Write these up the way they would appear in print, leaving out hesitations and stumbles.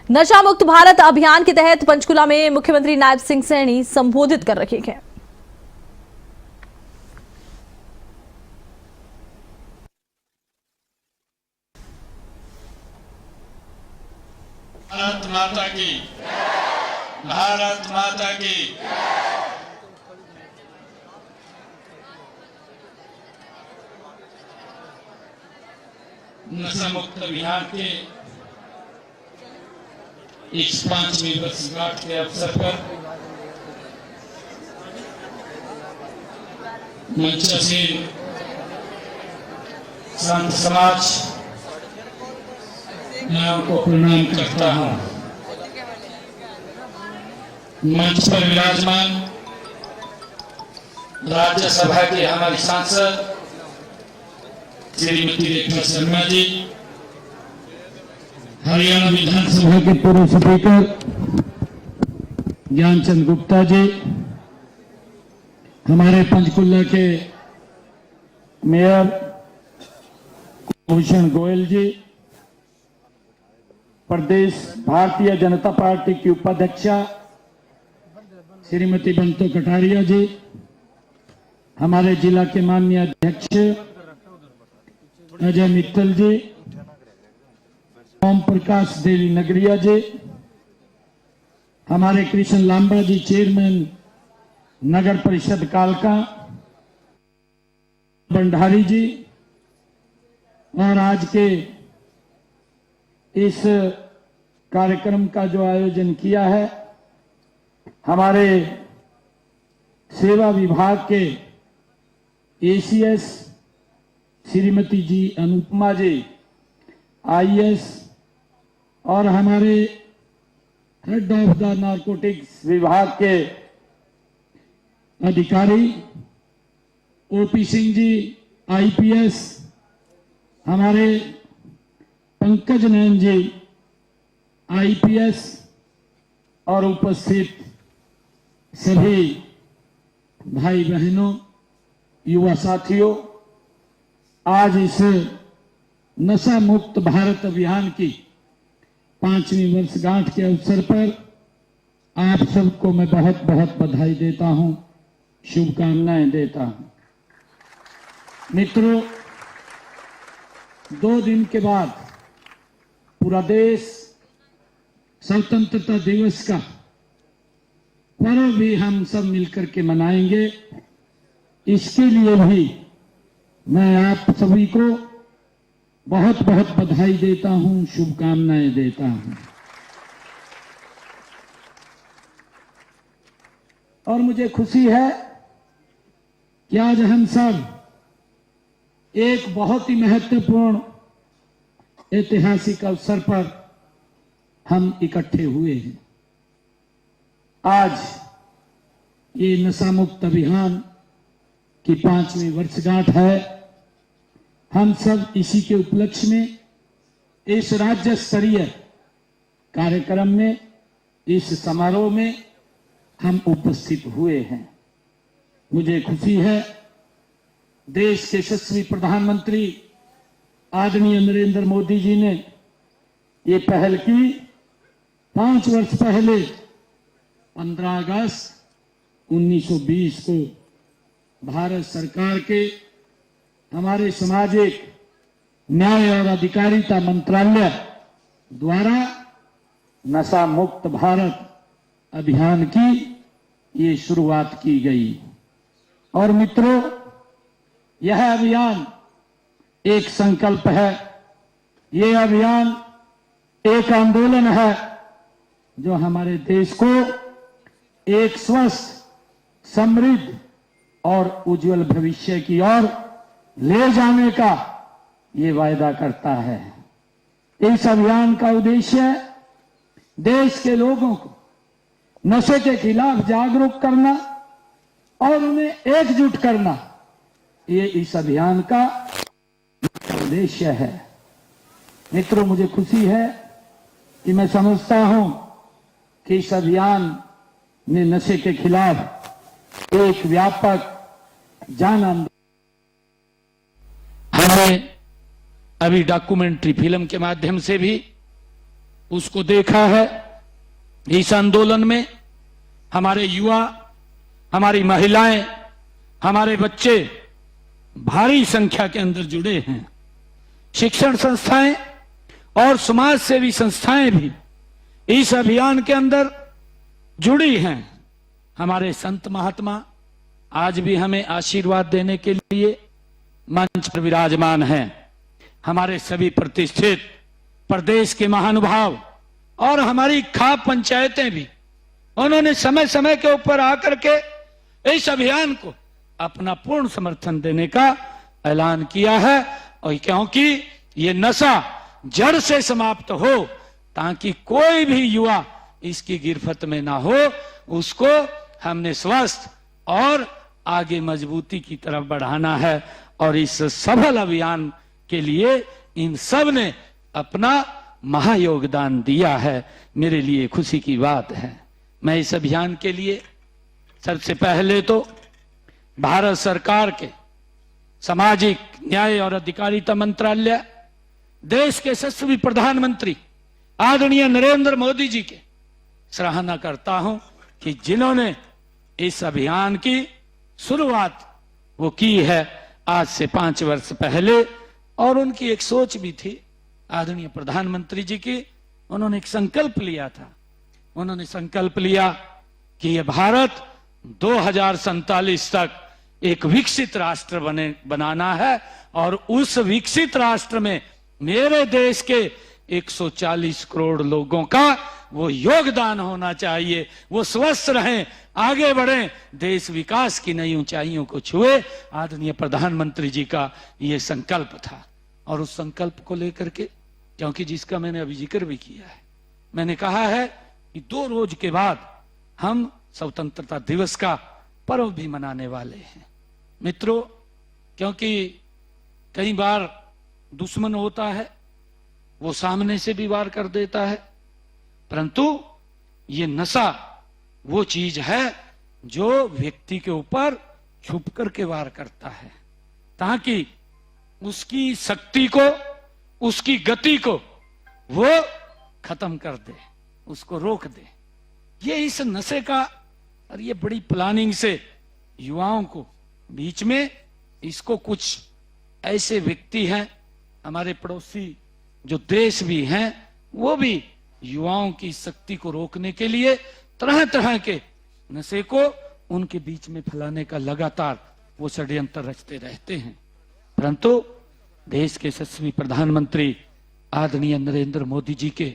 नशा मुक्त भारत अभियान के तहत पंचकुला में मुख्यमंत्री नायब सिंह सैनी संबोधित कर रहे हैं। भारत माता की, भारत माता की। नशा मुक्त अभियान के इस 5वीं वर्षगांठ के अवसर पर मंचासीन संत समाज मैं उनको प्रणाम करता हूं। मंच पर विराजमान राज्यसभा के हमारे सांसद श्रीमती रेखा शर्मा जी, हरियाणा विधानसभा के पूर्व स्पीकर ज्ञानचंद गुप्ता जी, हमारे पंचकुला के मेयर भूषण गोयल जी, प्रदेश भारतीय जनता पार्टी की उपाध्यक्षा श्रीमती बंतो कटारिया जी, हमारे जिला के माननीय अध्यक्ष अजय मित्तल जी, ओम प्रकाश देवी नगरिया जी, हमारे कृष्ण लांबा जी चेयरमैन नगर परिषद कालका भंडारी जी, और आज के इस कार्यक्रम का जो आयोजन किया है हमारे सेवा विभाग के एसीएस श्रीमती जी अनुपमा जी आईएएस, और हमारे हेड ऑफ द नारकोटिक्स विभाग के अधिकारी ओपी सिंह जी आईपीएस, हमारे पंकज नयन जी आईपीएस, और उपस्थित सभी भाई बहनों, युवा साथियों, आज इस नशा मुक्त भारत अभियान की 5वीं वर्षगांठ के अवसर पर आप सबको मैं बहुत बहुत बधाई देता हूं, शुभकामनाएं देता हूं। मित्रों, 2 दिन के बाद पूरा देश स्वतंत्रता दिवस का पर्व भी हम सब मिलकर के मनाएंगे। इसके लिए भी मैं आप सभी को बहुत बहुत बधाई देता हूं, शुभकामनाएं देता हूं। और मुझे खुशी है कि आज हम सब एक बहुत ही महत्वपूर्ण ऐतिहासिक अवसर पर हम इकट्ठे हुए हैं। आज ये नशा मुक्त अभियान की 5वीं वर्षगांठ है। हम सब इसी के उपलक्ष्य में इस राज्य स्तरीय कार्यक्रम में, इस समारोह में हम उपस्थित हुए हैं। मुझे खुशी है देश के यशस्वी प्रधानमंत्री आदरणीय नरेंद्र मोदी जी ने ये पहल की। 5 वर्ष पहले 15 अगस्त 1920 को भारत सरकार के हमारे सामाजिक न्याय और अधिकारिता मंत्रालय द्वारा नशा मुक्त भारत अभियान की ये शुरुआत की गई। और मित्रों, यह अभियान एक संकल्प है, ये अभियान एक आंदोलन है जो हमारे देश को एक स्वस्थ, समृद्ध और उज्जवल भविष्य की ओर ले जाने का ये वायदा करता है। इस अभियान का उद्देश्य देश के लोगों को नशे के खिलाफ जागरूक करना और उन्हें एकजुट करना, ये इस अभियान का उद्देश्य है। मित्रों, मुझे खुशी है कि मैं समझता हूं कि इस अभियान ने नशे के खिलाफ एक व्यापक जन आंदोलन, हमने अभी डॉक्यूमेंट्री फिल्म के माध्यम से भी उसको देखा है। इस आंदोलन में हमारे युवा, हमारी महिलाएं, हमारे बच्चे भारी संख्या के अंदर जुड़े हैं। शिक्षण संस्थाएं और समाज सेवी संस्थाएं भी इस अभियान के अंदर जुड़ी हैं। हमारे संत महात्मा आज भी हमें आशीर्वाद देने के लिए मंच पर विराजमान हैं। हमारे सभी प्रतिष्ठित प्रदेश के महानुभाव और हमारी खाप पंचायतें भी, उन्होंने समय समय के ऊपर आकर के इस अभियान को अपना पूर्ण समर्थन देने का ऐलान किया है। और क्योंकि ये नशा जड़ से समाप्त हो, ताकि कोई भी युवा इसकी गिरफ्त में ना हो, उसको हमने स्वस्थ और आगे मजबूती की तरफ बढ़ाना है। और इस सफल अभियान के लिए इन सब ने अपना महायोगदान दिया है। मेरे लिए खुशी की बात है। मैं इस अभियान के लिए सबसे पहले तो भारत सरकार के सामाजिक न्याय और अधिकारिता मंत्रालय, देश के यशस्वी प्रधानमंत्री आदरणीय नरेंद्र मोदी जी के सराहना करता हूं कि जिन्होंने इस अभियान की शुरुआत वो की है आज से 5 वर्ष पहले। और उनकी एक सोच भी थी, आदरणीय प्रधानमंत्री जी की। उन्होंने एक संकल्प लिया था। उन्होंने संकल्प लिया कि यह भारत 2047 तक एक विकसित राष्ट्र बनाना है, और उस विकसित राष्ट्र में मेरे देश के 140 करोड़ लोगों का वो योगदान होना चाहिए। वो स्वस्थ रहें, आगे बढ़ें, देश विकास की नई ऊंचाइयों को छुए। आदरणीय प्रधानमंत्री जी का ये संकल्प था। और उस संकल्प को लेकर के, क्योंकि जिसका मैंने अभी जिक्र भी किया है, मैंने कहा है कि 2 रोज के बाद हम स्वतंत्रता दिवस का पर्व भी मनाने वाले हैं। मित्रों, क्योंकि कई बार दुश्मन होता है, वो सामने से भी वार कर देता है, परंतु ये नशा वो चीज है जो व्यक्ति के ऊपर छुप करके वार करता है, ताकि उसकी शक्ति को, उसकी गति को वो खत्म कर दे, उसको रोक दे। ये इस नशे का, और ये बड़ी प्लानिंग से युवाओं को बीच में इसको कुछ ऐसे व्यक्ति हैं, हमारे पड़ोसी जो देश भी हैं, वो भी युवाओं की शक्ति को रोकने के लिए तरह तरह के नशे को उनके बीच में फैलाने का लगातार वो षड्यंत्र रचते रहते हैं। परंतु देश के यशस्वी प्रधानमंत्री आदरणीय नरेंद्र मोदी जी के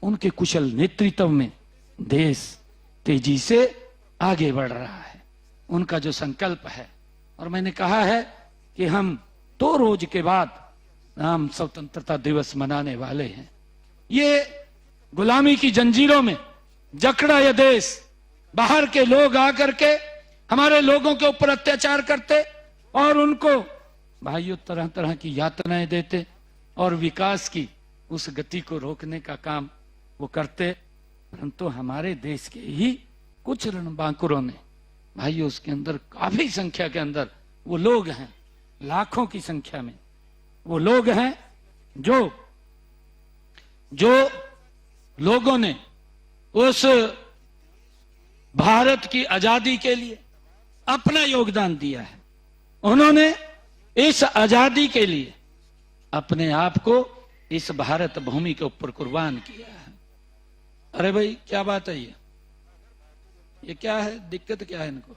उनके कुशल नेतृत्व में देश तेजी से आगे बढ़ रहा है। उनका जो संकल्प है, और मैंने कहा है कि हम 2 रोज के बाद हम स्वतंत्रता दिवस मनाने वाले हैं। ये गुलामी की जंजीरों में जकड़ा यह देश, बाहर के लोग आकर के हमारे लोगों के ऊपर अत्याचार करते और उनको भाइयों तरह तरह की यातनाएं देते और विकास की उस गति को रोकने का काम वो करते। परंतु हमारे देश के ही कुछ रणबांकुरों ने भाइयों, उसके अंदर काफी संख्या के अंदर वो लोग हैं, लाखों की संख्या में वो लोग हैं जो लोगों ने उस भारत की आजादी के लिए अपना योगदान दिया है। उन्होंने इस आजादी के लिए अपने आप को इस भारत भूमि के ऊपर कुर्बान किया है। अरे भाई, क्या बात है? ये क्या है? दिक्कत क्या है इनको?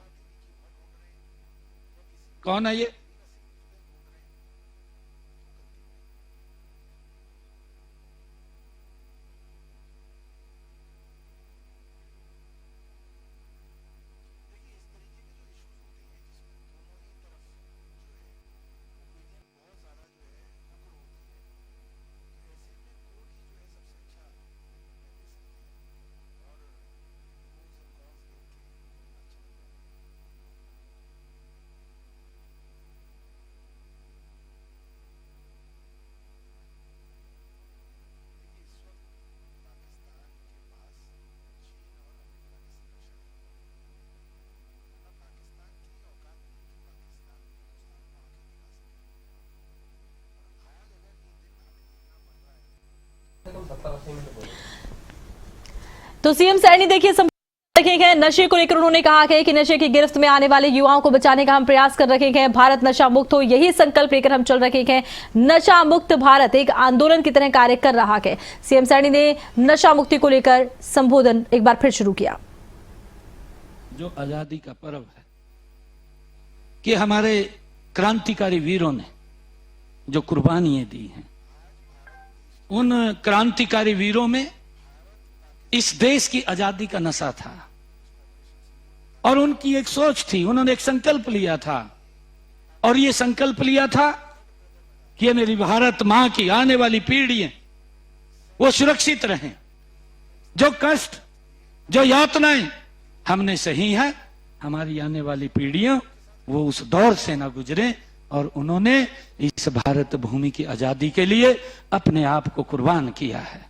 कौन है ये? तो सीएम सैनी देखिए रखे नशे को लेकर उन्होंने कहा है कि नशे की गिरफ्त में आने वाले युवाओं को बचाने का हम प्रयास कर रहे हैं। भारत नशा मुक्त हो, यही संकल्प लेकर हम चल रहे हैं। नशा मुक्त भारत एक आंदोलन की तरह कार्य कर रहा है। सीएम सैनी ने नशा मुक्ति को लेकर संबोधन एक बार फिर शुरू किया। जो आजादी का पर्व है कि हमारे क्रांतिकारी वीरों ने जो कुर्बानियां दी हैं, उन क्रांतिकारी वीरों में इस देश की आजादी का नशा था और उनकी एक सोच थी। उन्होंने एक संकल्प लिया था और ये संकल्प लिया था कि ये मेरी भारत मां की आने वाली पीढ़ियां वो सुरक्षित रहें। जो कष्ट, जो यातनाएं हमने सही है, हमारी आने वाली पीढ़ियां वो उस दौर से ना गुजरे। और उन्होंने इस भारत भूमि की आजादी के लिए अपने आप को कुर्बान किया है।